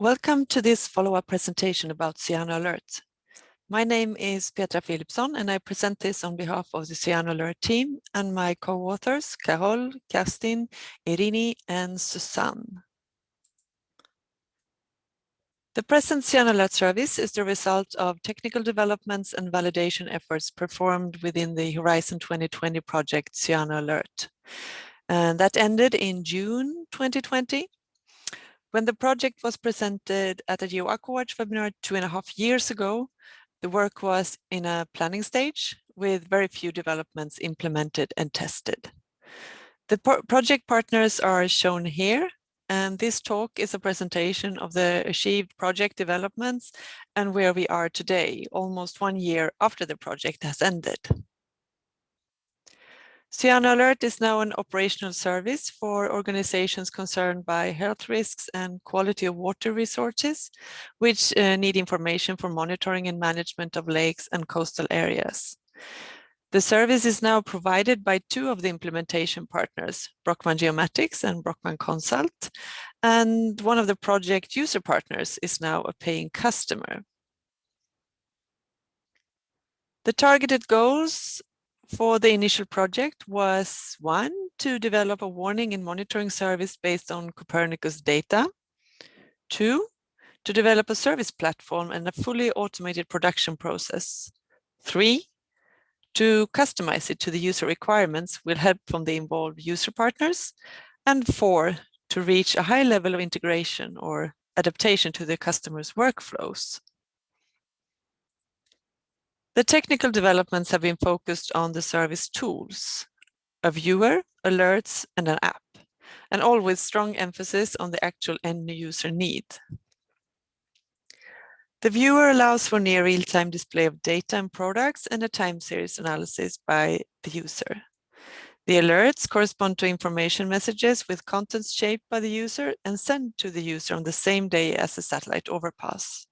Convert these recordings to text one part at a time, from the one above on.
Welcome to this follow-up presentation about CyanoAlert. My name is Petra Philipson and I present this on behalf of the CyanoAlert team and my co-authors Carol, Kerstin, Irini and Susanne. The present CyanoAlert service is the result of technical developments and validation efforts performed within the Horizon 2020 project CyanoAlert. And that ended in June 2020. When the project was presented at a GEO AquaWatch webinar 2.5 years ago, the work was in a planning stage with very few developments implemented and tested. The project partners are shown here, and this talk is a presentation of the achieved project developments and where we are today, almost 1 year after the project has ended. CyanoAlert is now an operational service for organizations concerned by health risks and quality of water resources, which need information for monitoring and management of lakes and coastal areas. The service is now provided by two of the implementation partners, Brockmann Geomatics and Brockmann Consult, and one of the project user partners is now a paying customer. The targeted goals for the initial project was 1, to develop a warning and monitoring service based on Copernicus data. 2, to develop a service platform and a fully automated production process. 3, to customize it to the user requirements with help from the involved user partners. And 4, to reach a high level of integration or adaptation to the customer's workflows. The technical developments have been focused on the service tools, a viewer, alerts, and an app, and all with strong emphasis on the actual end user need. The viewer allows for near real-time display of data and products and a time series analysis by the user. The alerts correspond to information messages with contents shaped by the user and sent to the user on the same day as the satellite overpass.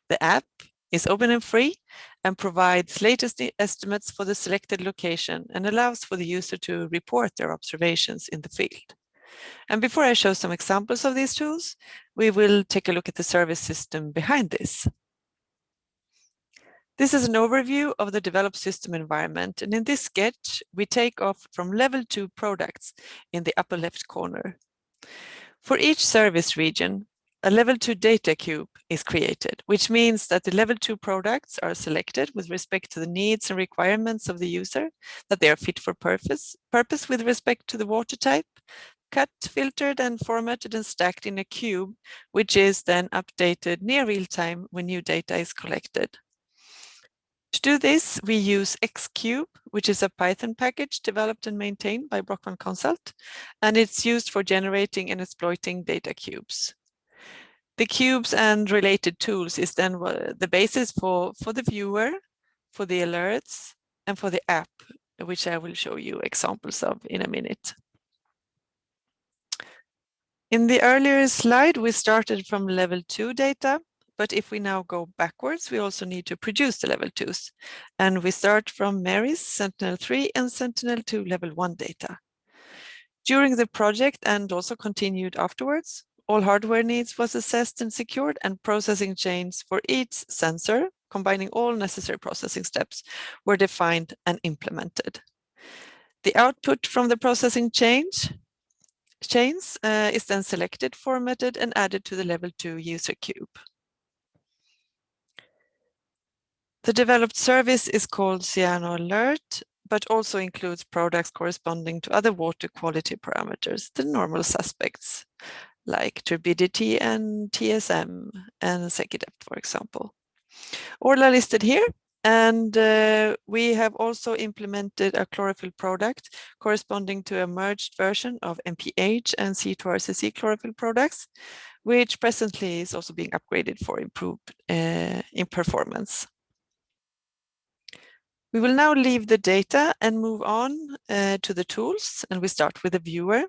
The app is open and free and provides latest estimates for the selected location and allows for the user to report their observations in the field. And before I show some examples of these tools, we will take a look at the service system behind this. This is an overview of the developed system environment, and in this sketch, we take off from level 2 products in the upper left corner. For each service region, a level 2 data cube is created, which means that the level 2 products are selected with respect to the needs and requirements of the user, that they are fit for purpose with respect to the water type, cut, filtered, and formatted and stacked in a cube, which is then updated near real time when new data is collected. To do this, we use Xcube, which is a Python package developed and maintained by Brockmann Consult, and it's used for generating and exploiting data cubes. The cubes and related tools is then the basis for the viewer, for the alerts, and for the app, which I will show you examples of in a minute. In the earlier slide, we started from level 2 data, but if we now go backwards, we also need to produce the level 2s. And we start from Mary's, Sentinel-3 and Sentinel-2 level 1 data. During the project and also continued afterwards, all hardware needs was assessed and secured, and processing chains for each sensor, combining all necessary processing steps, were defined and implemented. The output from the processing chains is then selected, formatted, and added to the level 2 user cube. The developed service is called CyanoAlert, but also includes products corresponding to other water quality parameters, the normal suspects, like turbidity and TSM and Secchi depth, for example. All are listed here, and we have also implemented a chlorophyll product corresponding to a merged version of MPH and C2RCC chlorophyll products, which presently is also being upgraded for improved in performance. We will now leave the data and move on to the tools, and we start with the viewer.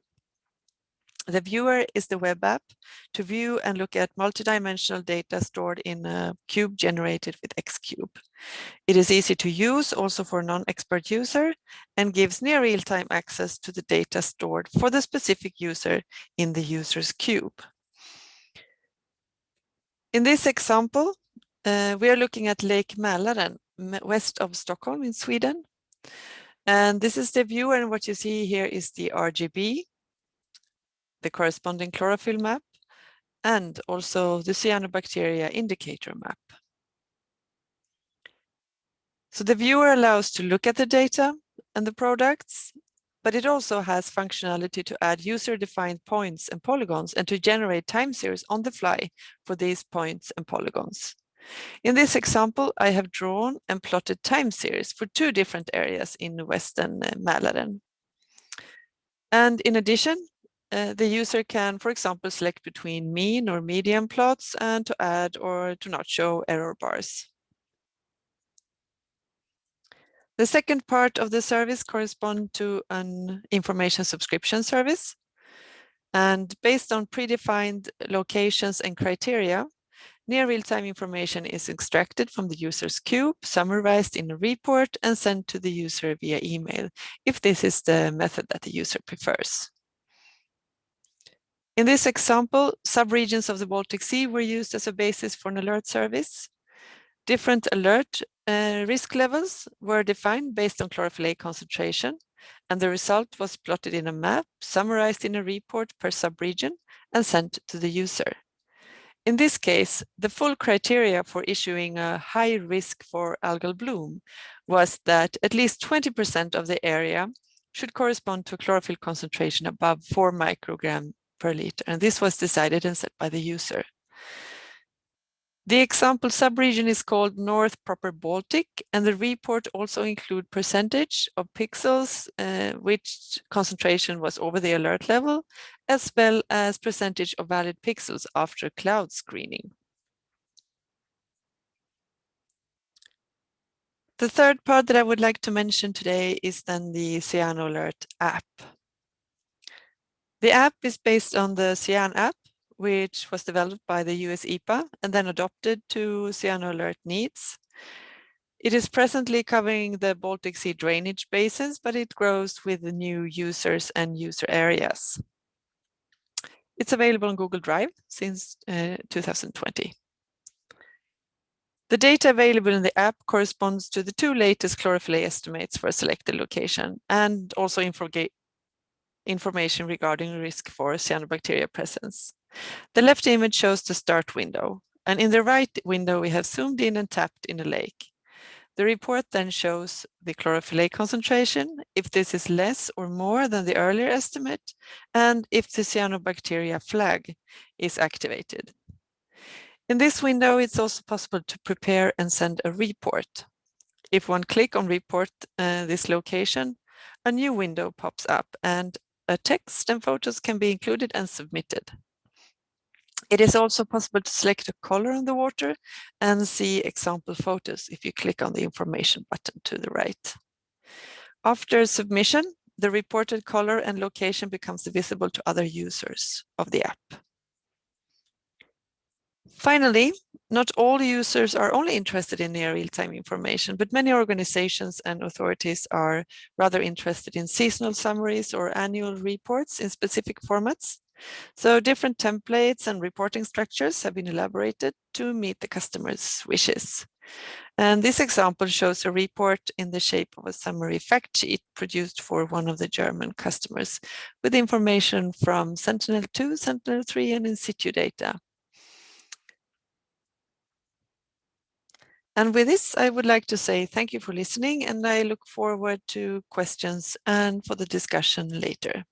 The viewer is the web app to view and look at multidimensional data stored in a cube generated with Xcube. It is easy to use also for a non-expert user and gives near real-time access to the data stored for the specific user in the user's cube. In this example, we are looking at Lake Mälaren, west of Stockholm in Sweden. And this is the viewer, and what you see here is the RGB, the corresponding chlorophyll map, and also the cyanobacteria indicator map. So the viewer allows to look at the data and the products, but it also has functionality to add user-defined points and polygons and to generate time series on the fly for these points and polygons. In this example, I have drawn and plotted time series for 2 different areas in western Mälaren. And in addition, the user can, for example, select between mean or median plots and to add or to not show error bars. The second part of the service corresponds to an information subscription service. And based on predefined locations and criteria, near real-time information is extracted from the user's cube, summarized in a report, and sent to the user via email, if this is the method that the user prefers. In this example, subregions of the Baltic Sea were used as a basis for an alert service. Different alert risk levels were defined based on chlorophyll A concentration, and the result was plotted in a map, summarized in a report per subregion, and sent to the user. In this case, the full criteria for issuing a high risk for algal bloom was that at least 20% of the area should correspond to a chlorophyll concentration above 4 microgram per liter, and this was decided and set by the user. The example subregion is called North Proper Baltic, and the report also include percentage of pixels, which concentration was over the alert level, as well as percentage of valid pixels after cloud screening. The third part that I would like to mention today is then the CyanoAlert app. The app is based on the Cyan app, which was developed by the US EPA and then adopted to CyanoAlert needs. It is presently covering the Baltic Sea drainage basins, but it grows with the new users and user areas. It's available on Google Drive since 2020. The data available in the app corresponds to the 2 latest chlorophyll A estimates for a selected location, and also information regarding risk for cyanobacteria presence. The left image shows the start window, and in the right window we have zoomed in and tapped in a lake. The report then shows the chlorophyll A concentration, if this is less or more than the earlier estimate, and if the cyanobacteria flag is activated. In this window, it's also possible to prepare and send a report. If one click on report this location, a new window pops up and a text and photos can be included and submitted. It is also possible to select a color on the water and see example photos if you click on the information button to the right. After submission, the reported color and location becomes visible to other users of the app. Finally, not all users are only interested in near real-time information, but many organizations and authorities are rather interested in seasonal summaries or annual reports in specific formats. So different templates and reporting structures have been elaborated to meet the customer's wishes. And this example shows a report in the shape of a summary fact sheet produced for one of the German customers with information from Sentinel-2, Sentinel-3 and in situ data. And with this, I would like to say thank you for listening, and I look forward to questions and for the discussion later.